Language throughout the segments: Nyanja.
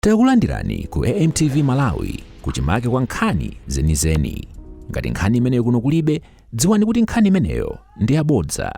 Takulandirani ku AMTV Malawi kuchimake kwa nkhani zenizeni. Ngati nkhani imeneyo kuno kulibe, dziwani kuti nkhani imeneyo ndi yabodza.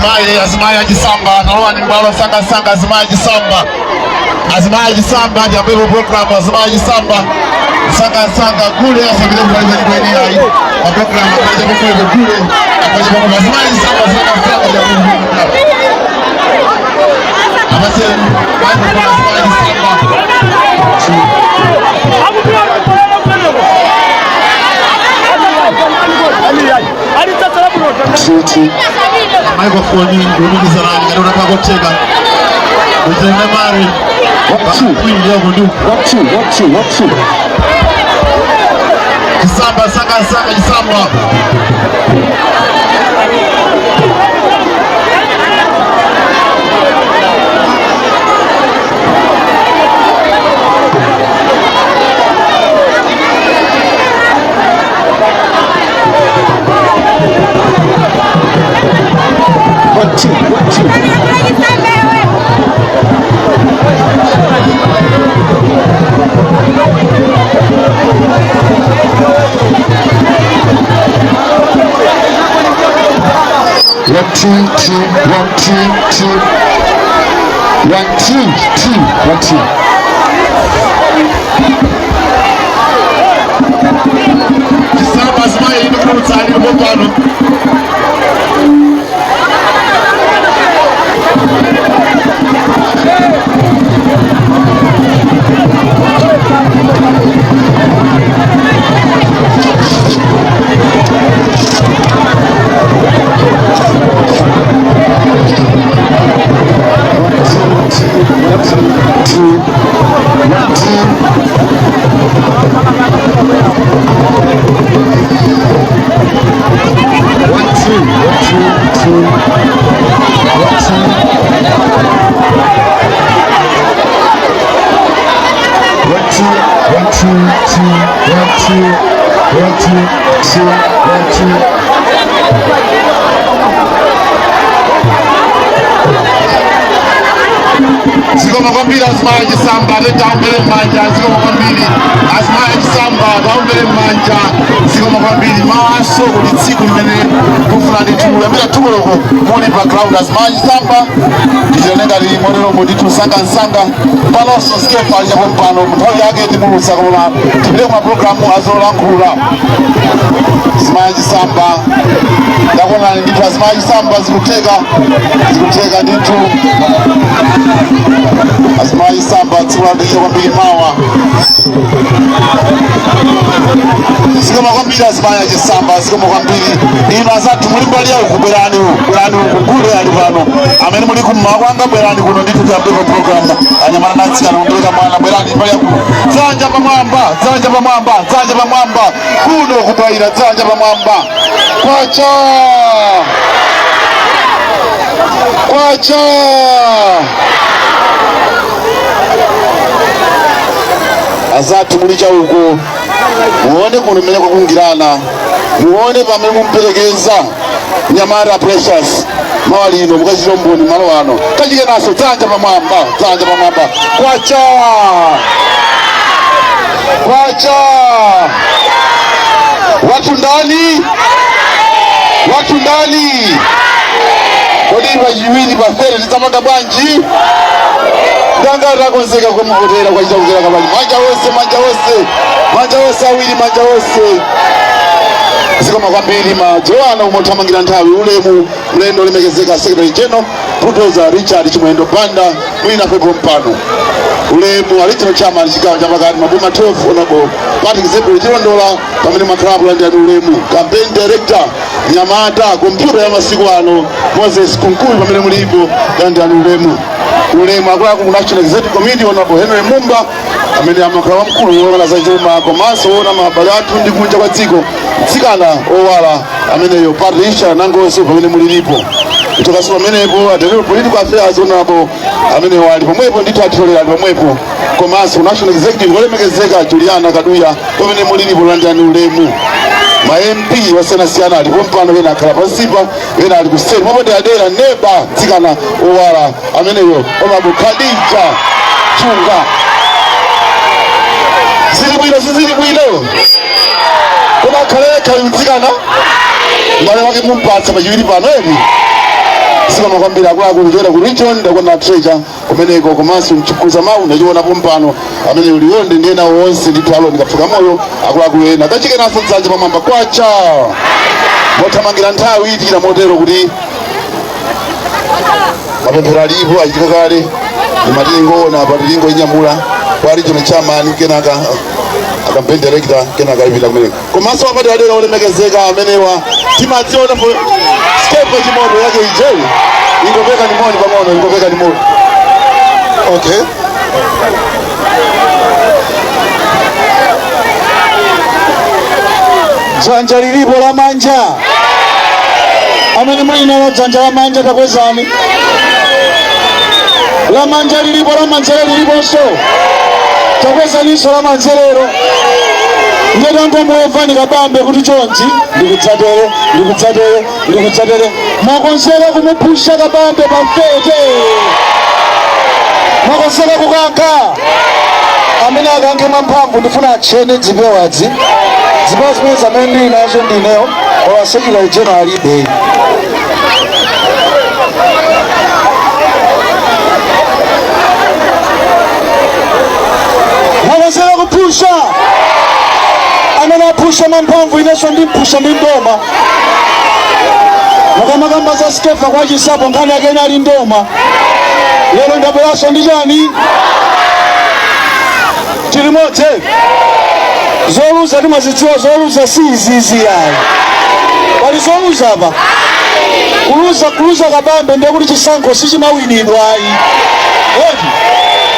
Azimai ajisamba analoa ni mbalo sanga Azimai ajisamba ndio ambapo program Azimai ajisamba sanga kule sasa vile tunaikwenda hii kwa program akaja kule akaja kwa Azimai ajisamba sanga ndio abase Azimai ajisamba microphone ngomini zarani ndio unapagoteka mzee mari kuingia mundu watchu kisamba sanga kisamba Kisamba Azimai ndio mtani mpano Ziko makwambili Azimai ajisamba ndaumbele manja ziko makwambili Azimai ajisamba ndaumbele manja ziko makwambili maso ulitsiku limene kufulani tuwe mbila tuwe loko moni background Azimai ajisamba ndilionega li monero moditu sanga panoso skepa ajabu mpano mtawi yake timurusa kwa tibile kwa programu azola nkula Azimai ajisamba ndakona nditu Azimai ajisamba zikutega nditu Azimai ajisamba tuwadisha kwa mbili mawa ziko makwambili Azimai ajisamba ziko makwambili ino azatu mulimbali yao kuberani kukule alivano ameni muliku mwanga berani kuno nditu kwa programu anyamana natsika na undoleka mwana berani mbali yaku zanja pa mwamba kuno kubaira zanja pa mwamba kwacha azatu mulija uko muone kunumenya kwa kungirana muone pamene kumperekeza Nyamara Precious mawalino mukachiro mboni malo ano kachike naso zanja pa mwamba kwacha watu ndani kodi vajiwini pafere litamanga banji ndanga rakonzeka kwa mahotela kwa chakuzela kabali manja wose awili ziko makwambili majoana umotamangira nthawi ulemu mlendo limekezeka Secretary General Bulldozer Richard Chimwendo Banda mwina pepo mpano ulemu alichino chama chigawo cha pakati maboma 12 onabo Patrick Zebuli Chilondola pamene maklabu landani ulemu campaign director Nyamata kompyuta ya masiku ano Moses Kunkuli pamene mulipo landani ulemu akula ku National Executive Committee onabo Henry Mumba amene amakhala mkulu wona za chuma komanso wona mabalatu ndi kunja kwa dziko tsikana owala ameneyo Patricia nangonso pamene mulilipo tukasoma amenepo atero political affairs onabo amene wali pomwepo ndithu atitolera pomwepo komanso National Executive olemekezeka Juliana Kaduya pamene mulilipo landani ulemu ma MP wasanasiyana alipo mpano wena akhala pansipa wena ali ku state mopoti adera neba tsikana owala ameneyo onabo Khadija Chunga sizili bwino kuna kale kayutikana ngale wake mumpatsa majiwiri pano eni sima makwambira akulu kuchokera ku region ndakona treasure kumeneko komanso mchikuza mawu ndachiona pompano amene ulionde ndiyena wonse ndithu alo ndikapfuka moyo akulu ena tachikenaso dzanja pamwamba kwacha mothamangira nthawi tichita motero kuti mapemphero alipo achitika kale ndimatingo na patilingo inyamula kwa regional chairman kenaka campaign director kenaka ipita kumeneko komanso wapati adera olemekezeka amenewa timadziona step chimoto yake ijeli ingopeka ni moni pamono ingopeka ni moni okay dzanja lilipo la manja amene mwina la dzanja la manja takwezani la manja lilipo la manzere liliponso takwezaniso la manzerero ngetango mwevani kabambe kuti chonchi ndikutsatere mwakonzeka kumupusha kabambe pamfete mwakonzeka kukankha amene akange mwamphamvu ndifuna achene dzipewadzi zipewa zimene zamene ndili nazo ndineyo owasekila ijeno alibe mwakonzeka kupusha amene apusha mwamphamvu ineso ndimpusha ndi ndoma mukamakamba za Skefa kwa chisapo nkhani yake ali ndoma lero ndabweraso ndi chani chilimodzi zoluza timazidziwa zoluza si izizi yayi pali zoluza apa kuluza kabambe ndiye kuti chisankho sichimawinidwa ayi odi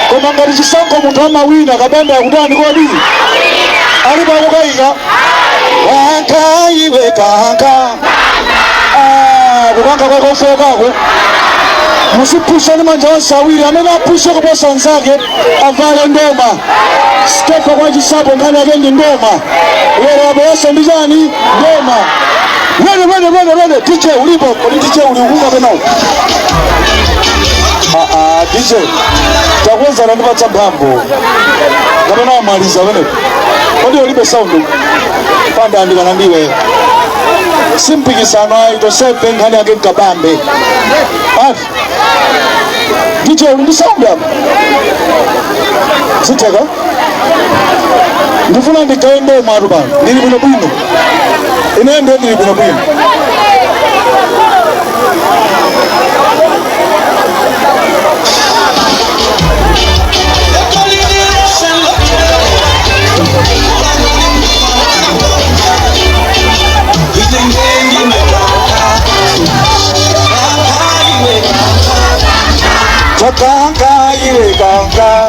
koma ngati chisankho munthu amawina kabambe akutani kodi ali pakukayika kanka iwe kanka kukanka kwake ufokako musipusha ni manja onse awiri amene apusha kuposa nzake avale ndoma Skefa kwa chisapo nkhani yake ndi ndoma lero abwereso ndi chani ndoma wene tiche ulipo kodi tiche uliukunga penawo tiche takwezana ndipatsa mphamvu kapena wamaliza wenepo kodi ulibe sound panda andikana ndiwe simpikisano ayi tosepe nkhani yake mkabambe afi tiche uli ndi sound apa siteka ndifuna ndigawe ndoma atu pano ndili bwinobwino ine ndo ndili bwinobwino Kanka iwe kanka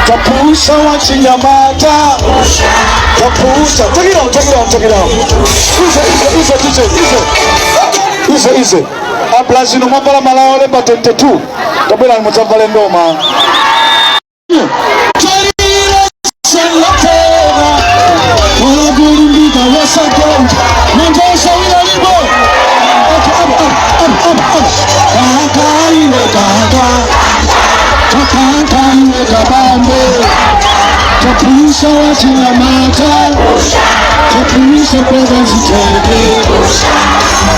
tapusha wa chinyamata tapusha take it out Ize ablazino mambala malao lemba 22 tabela mutambale ndoma tapusha wa chinyamata tapusha kwa ziteke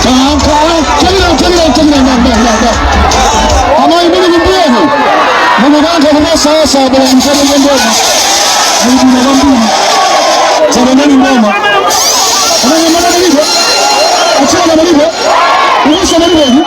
kanka amai mimi nimbieni mwanangu kama sasa bwana msana ndoma mimi nakwambia zamani ndoma ana malipo achana malipo unasema malipo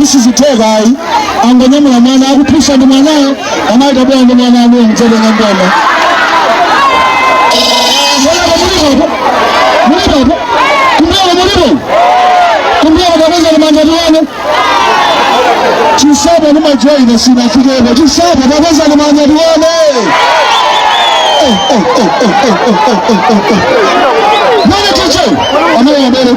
Sizitega anganyamula mwana akupusha ndi mwanayo amaita bwana ndi mwana amwe mtende ngambona kumbia kabeza ni manjadiwane chisaba ni majoina sinafikeba chisaba kabeza ni manjadiwane Nani kicho? Amaya mbele.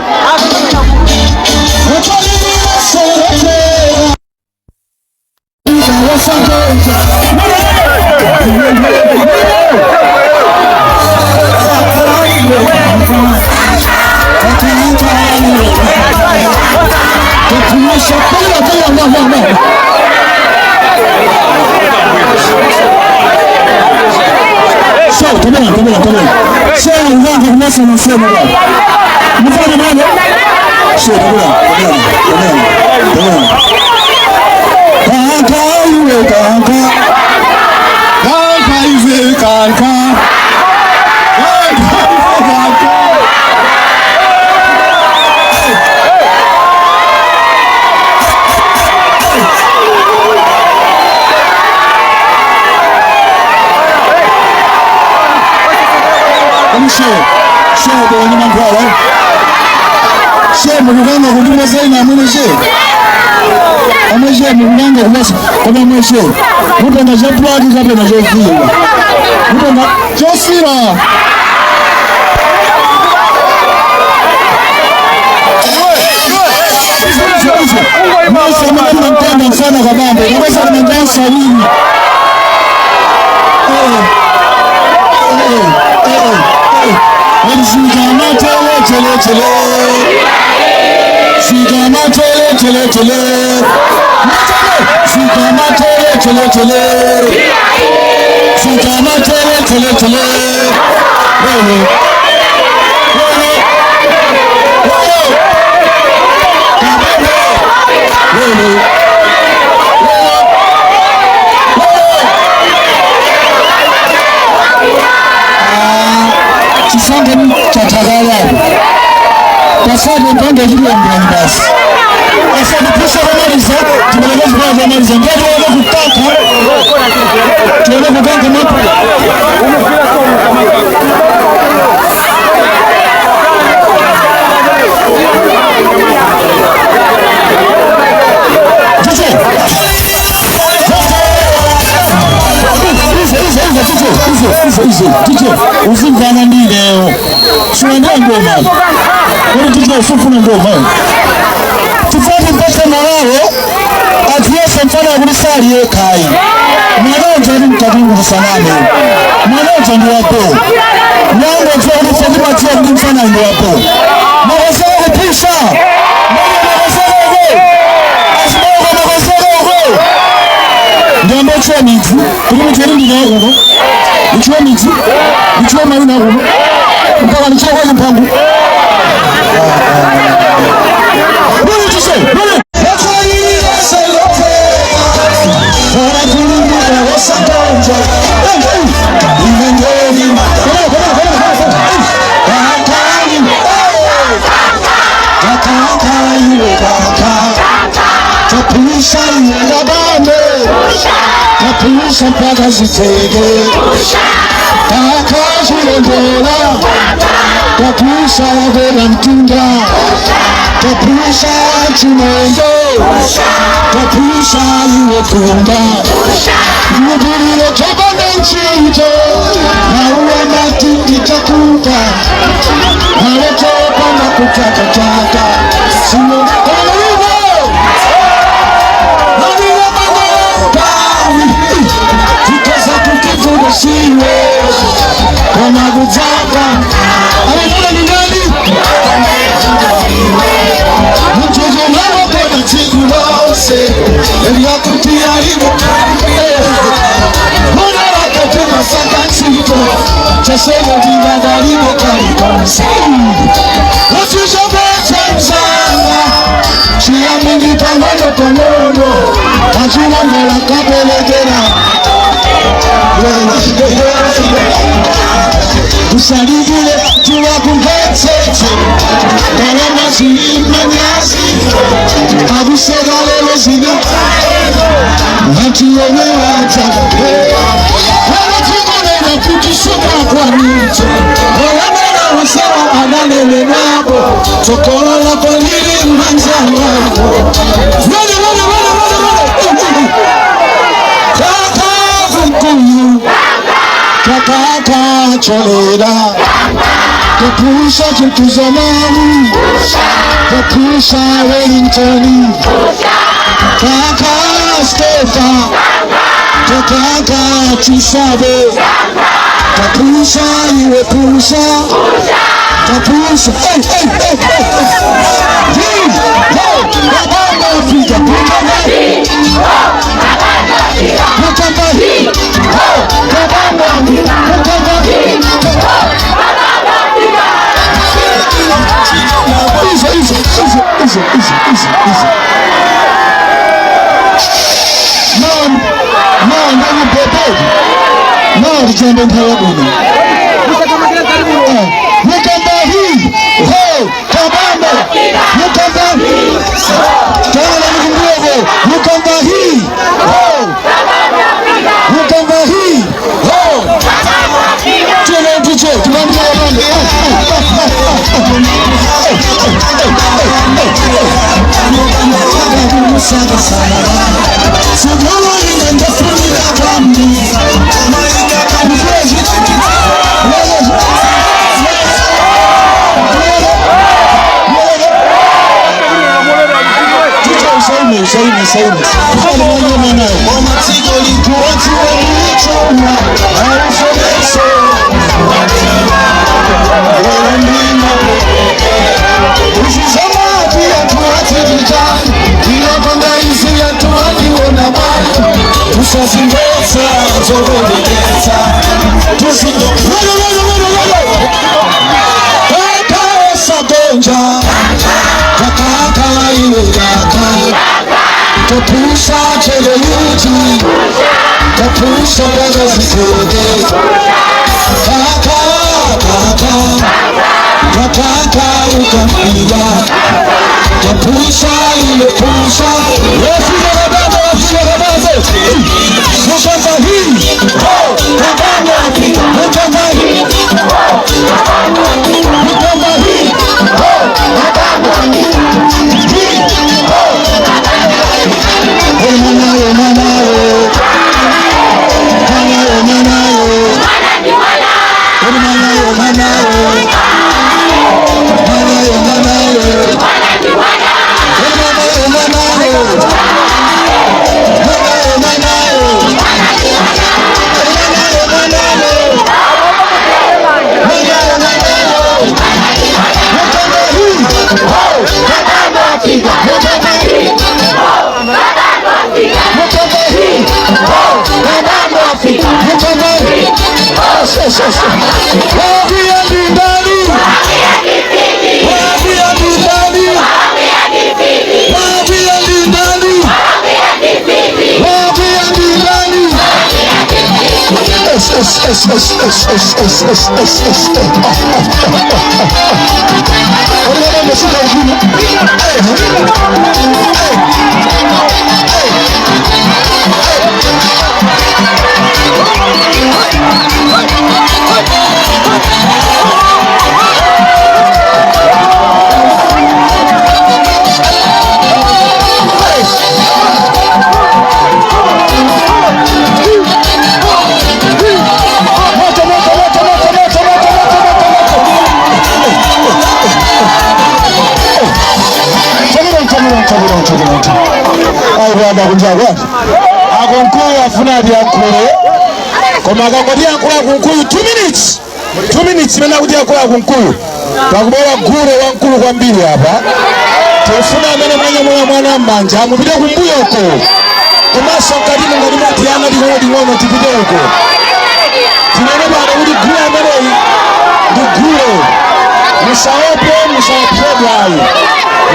Come on. Say, I'm going to listen and say, come on. Say, come on. Show the animal brother. Show me the one who was saying, I'm going to say. I'm going to say, I'm going to say, I'm going to say, we're going to say, blood is up in the field. We're going to just see her. Passato quando gli ambas. E se di questo analizza, ti volevo sbagliare analizza, non devo buttare. Ti volevo buttare molto. Usingana ndile. Suende ngoma. Wewe tujue ufufu na ngoma. Tufanye mpaka marao. Atiese mfano wa kulisali yekai. Mwanonja ni mtabingu sanane. Mwanonja ndi wapo. Mwanonja ni ulifanya matia ndi mfana ndi wapo. Mwazao kupisha. Mwazao Ndambo chemizi, kuri muteri ndingo. Ichwemizi, ichwema ina ngo. Mpaka nichwa mpango. What did you say? What? That's why you say okay. Ora kulungu wa sakonja. Even though Tapusha yabane, tapusha mpaka zitege, takazi lendola, tapusha yabela mtunda, tapusha chimendo, tapusha yuwekumba, yuwebulilo tobane nchito, na uwe matindi takupa, naleto panda kutakataka, sino siwe kama kutaka alikuwa ni nani mtoto wao kwa chikulose eliakutia hivyo mbona wakatema sakatito chasema divadalimo kaikonsi usishobote msanga chiamini pamono pamono tajuma mbela kapelegera usaligile tuwa kuhetete kalama zilimanyasi abusegalelo zina hatuone wata walatimone kukisuka kwa nito walamana wasawa analele nabo tokolola kwa lili manja wako Kaka cholera, Kapusha Kituzamaru, Kapusha Wellington, Kaka Stefan, Kaka Chisabe, Kapusha iwe pusha, Kapusha, hey, hey, hey, hey, hey, Kabamba Afrika, Kabamba Jambo mpayabuni Mukamba hii Kabamba Mukamba Tana mkumbuogo Mukamba hii Mukamba hii Tuna mtucho Tumamia wabambe Saini Kufali mwenye manayo Mwamatigo likuwati walichona Hausomesho Wembina Usizama pia tuwati vijani Kila panda isi ya tuwani wona mani Tusasingesa Zogodegesa Tusindo Kaka Sagonja Kaka iwe kaka Kapusha chele yuti Kapusha gaza zikode Kaka ukampila Kapusha ile pusha Wafika gabaze Mukamba hii Mukamba hii Mukamba hii Agonkuyu afunadi akure Komaga kodi akura kunkuyu 2 minutes mena kudi akura kunkuyu Takubawa gure wankulu kwa mbili hapa Tufuna mene mwana mbanja Mubide kumbuyo uko Kumaso kadimu ngalimati yana di ngono tupide uko Tinene bada udi gure mene Di gure Musaopo blai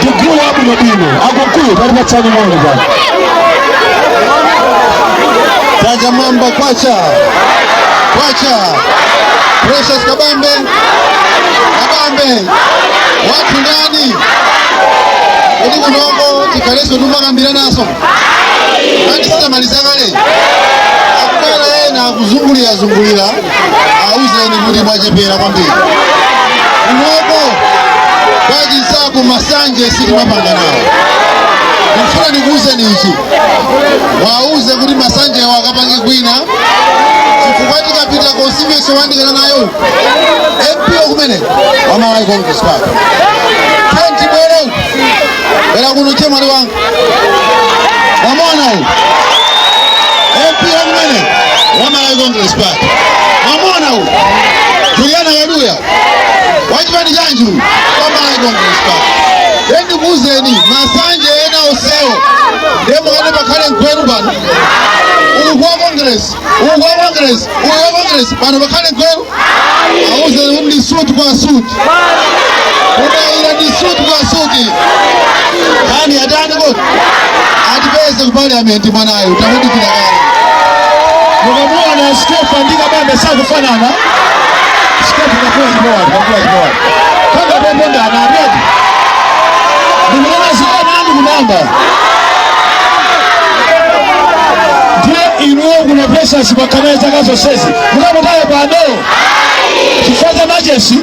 Di gure wabu mabino Agonkuyu karibu chani mwone bwana Taja mamba kwacha Precious Kabambe watu ndani Odi kunongo tikaleso numaka mbila naso Andi sita malizangale Akukala na kuzungulira Auze ni muri mwajepera kwa mbili Kunongo Baji saku masanje siki mapanga nao Mfuna nikuze ni ichi Wauze kuri masanje wakapangi kwina Chifukwa tikapita kosimiso wandikana nayo MP okumene wamalawi Congress Party tenti bwere era kuno chemwali wangu wamona u MP okumene wamalawi Congress Party wamona u Juliana Kaduya wachipani chanju wamalawi Congress Party endi kuzeni masanje ena osewo demo kane bakale nkweru bano uwa Congress bano bakale nkweru auze undi suit kwa suit unaira di suit kwa suit hani adani god atipeze ku parliament mwanayo utamudi kinakala mukamwana skefa ndika bambe sakufanana skefa kwa kimoja kanga bembonda anaredi Nimena zile nani kunamba Ndiye inuo kuna pesa simakanaye zakazo sezi Muna mtaye bado Kifanya majesi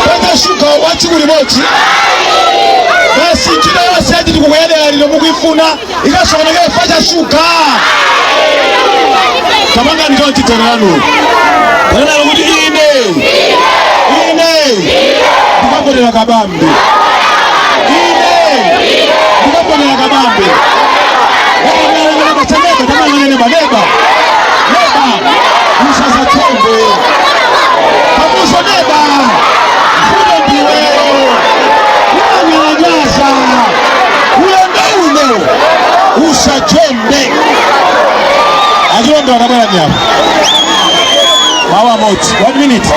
Pata shuka wati kulimoti Basi kina wasi hadi tuko yale yalilo mungu ifuna Ikaso wanagaya fanya shuka Kamanga nikawa titenanu Kana nukudi ine Ndikako nila kabambi Ndikapo ni akabambe Wakatemeka kama neba Leba Usasa chombe Kamuso neba Kudo mbiwe Unajaza Uendo Usa chombe Ajondo wakabaya nyama Mawa moti 1 minute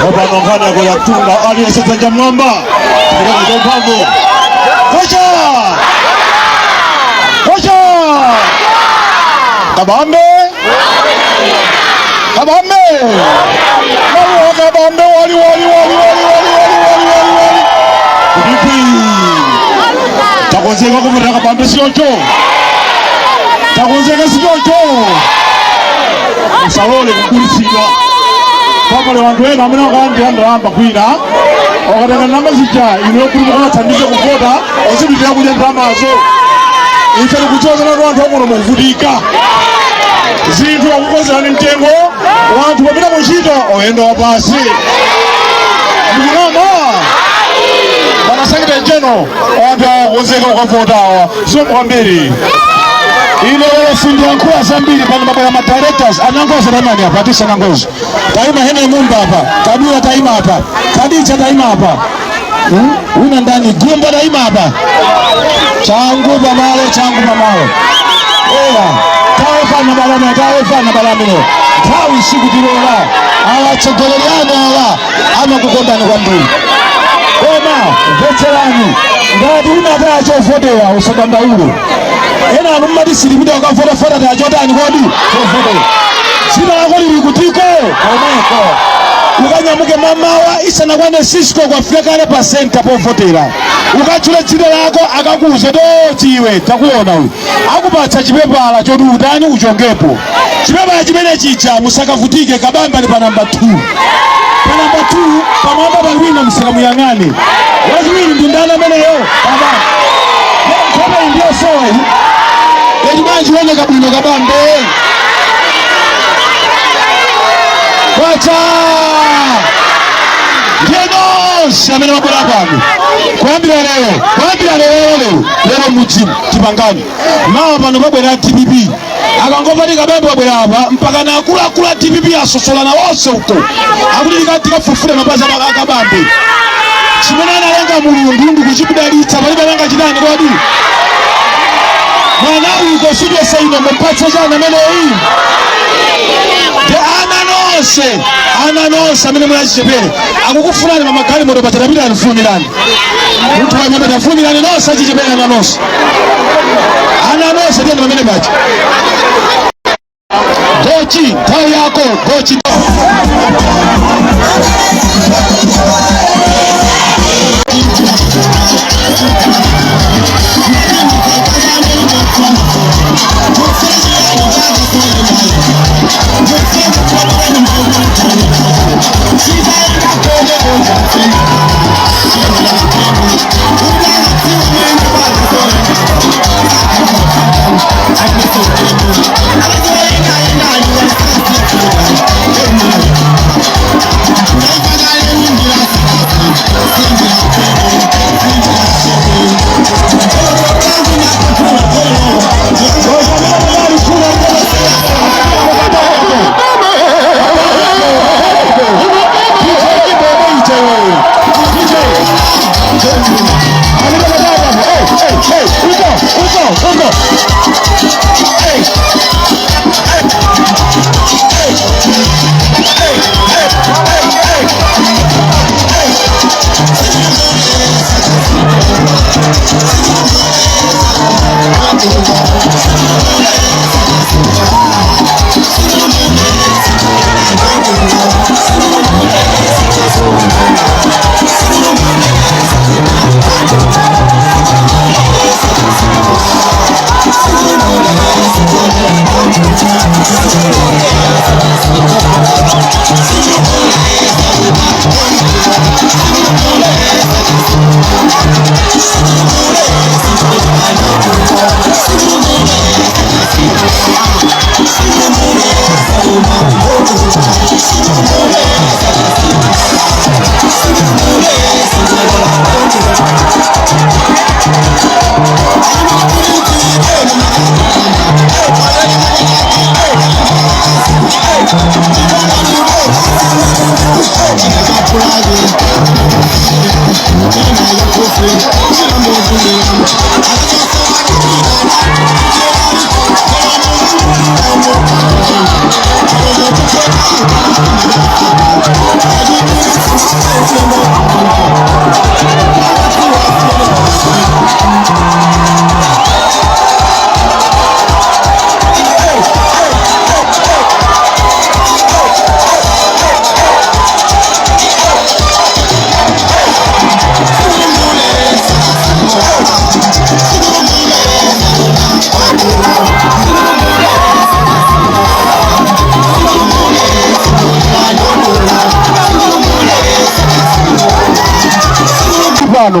Baba nongana kwa yatunga aliyeseta Jamwamba Kwa mpango Kocha Kabambe Kabambe wali Kudipi Takonzeka kumutaka Kabambe siocho Usalole kukulisiga Papa le wangu wega amina wakandi hando hamba kuina Wakatanga namba zija Inuwe kuru mkona tandike kukota Osibu tia kuja drama azo Ifere kuchoza na wantu wakono mkudika Zintu wakukoza hali mtengo Wantu wapita mshito Oendo wapasi Mkirama Wanasangita jeno Wantu wakonzeka wakafota Sio mkwambiri Ile wala fundi wangu wa Zambili Pano baba ya madirectors Anangoza ramani hapa Atisha nangoza Taima hene mumba hapa Kabila taima hapa Kadicha taima hapa Una ndani Gumba taima hapa Changu pamalo Ewa Tawe fana balamino Tawe siku dilola Awa chogoleliano awa Ama kukondani kwa mbu Oma Veterani Ndadi una tacho fodewa Usagamba ulu Ena anumadi silibida wakafora da Jordan kodi Sina wakoli likutiko Omeko Ukanya muke mamawa Isa na kwane Cisco kwa Afrika ale pasenti kapo fotera Ukachule chile lako Akakuze do chiwe Takuona hui Akubacha chipepa ala chodu udani uchongepo Chipepa ya chimene chicha Musaka futike kabamba ni pa namba 2 Pa namba 2 Pamamba balwina musaka muyangani Waziwini ndundana mene yo Baba Kama indio soe Edimanji wene kabino kabambe Wacha Yenos Amene wapura kwangu Kuambila leo Leo mjimu Kipangani Mawa pano wabwela TPP Akangova ni kabambe wabwela hapa Mpaka na kula TPP asosola na wose uko Akuli katika fufule mabaza baka kabambe Chimena analenga mulundu kuchibudalita Waliba langa jidani kwa di Mwanawi uko studio saino Mpatsa jana mene hii De ananose Amene mula chichepele Akukufulani mamakali modo patarabida alifumilani Mtu wa nyameta alifumilani Nosa chichepele ananose Tena mamene bachi Dochi Tao yako Dochi I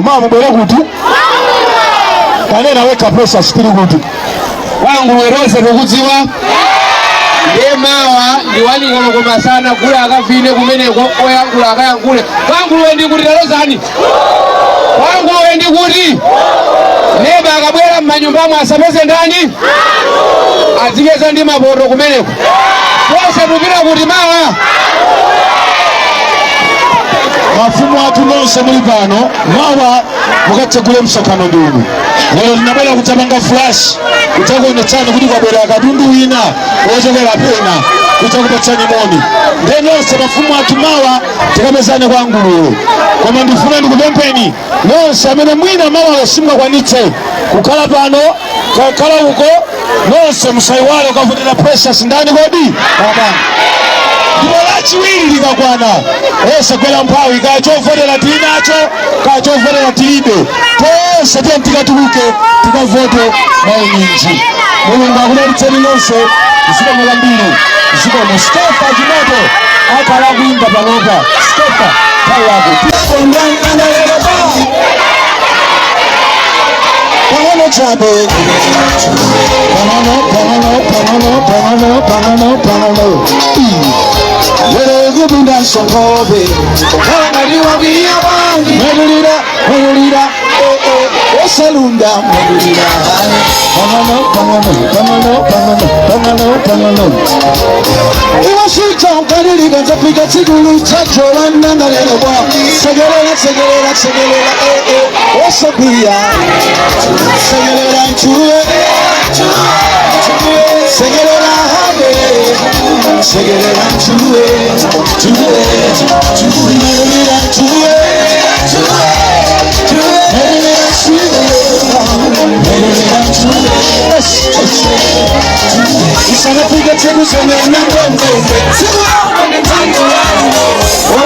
Mama mbele kuti kanena weka pressure stili kuti wangu werose kukudziwa mawa ndiwani ngolokoma sana kule akavine kumeneko oyangula akayankule wangu wendi kuti talozani wangu wendi kuti neba akabwera mmanyumbamo asapeze ndani azikeza ndi mapoto kumeneko pose tupita kuti mawa mafumu atu nonse muli pano mawa mukatsegule msonkhano ndugu lero linabwera kudzapanga flash kudzakuonetsani kuti kwabwera katundu wina wochokera pena kudzakupatsani moni nde nonse mafumu atu mawa tikapezane kwa nguluyo koma ndifuna ndikupempheni nonse amene mwina mawa simungakwanitse kukhala pano kakhala uko nonse musayiwale ukavutira precious ndani kodi baba ndipo lachiwiri likakwana kwela mphawi kaya chovotera tinacho kaya chovotera tilibe tonse tiye tikatuluke tikavote maunyinji mulungu akudalitseni nonse zikomo kwambiri zikomo Stefa Chimoto akhala kuimba panopa Stefa nthawi yako pangano chabe pangano Where you been dance so cold, Kanga diwa biya bangi, Medulira, Salunda, Medulira. Pangano. Iwa shita ukadili ganza pika tigulu chachola nanga lelo wa. Segelela, Osabia. Segelela nchuwe. Segelela habe. Segelela nchuwe. Isana piga tegu sene na bongo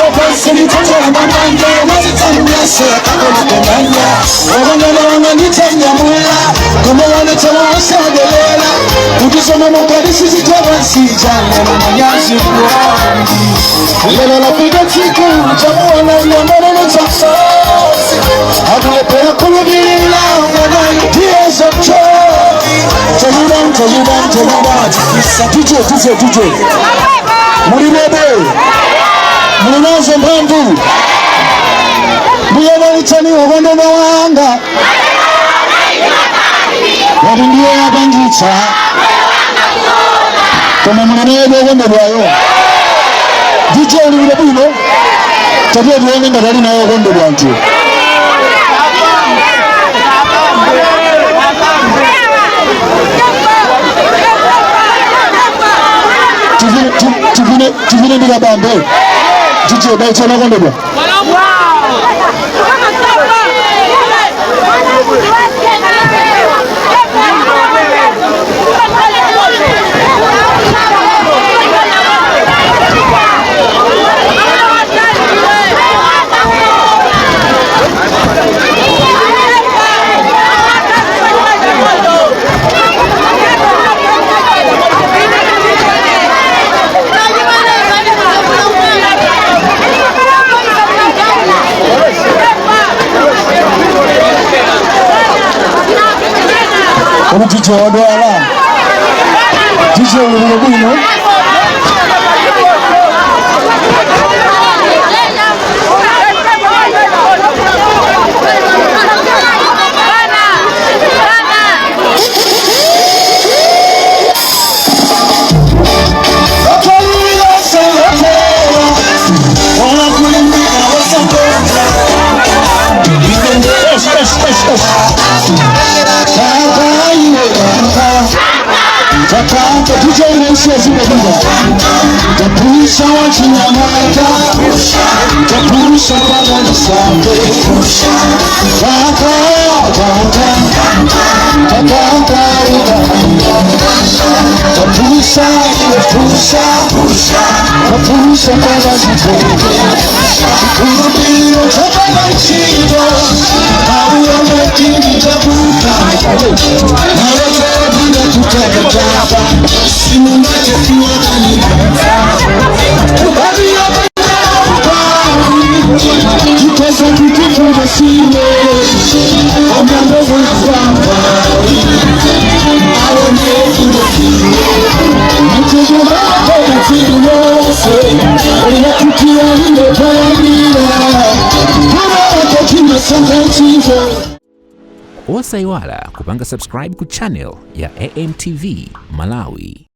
Opa sini tocha na mamanda Wazitanya se akakona komanya Wangana nitanya mwela Kama wane tala wasa gelela Ukisoma mokadisi zitawa sijane na manyazi kuwangi Lelo la piga tiku Jamu wana yamana na chaksa Adulepea kulubila Wana tieza mcho Tuje mulibebe mulinazo mpamvu muyabalitani obandoba wanga wati ndiyo yapangitsa koma mulinebe okondebwayo DJ ulibile bwino tatie tuone nga tali nayo okondebwa nti Tuvine ndika bambe DJ baitsa nakondebwa DJ Odwala DJ Ulugino. Tapusha wachinyamata, tapusha pagani sambe, tapusha pagani sambe, kurubio chapagani chido, abuwa mekini tabuka, nawezo bila tutakatapa, sinumbate kiwa nani. Osaiwala kupanga subscribe ku channel ya AMTV Malawi.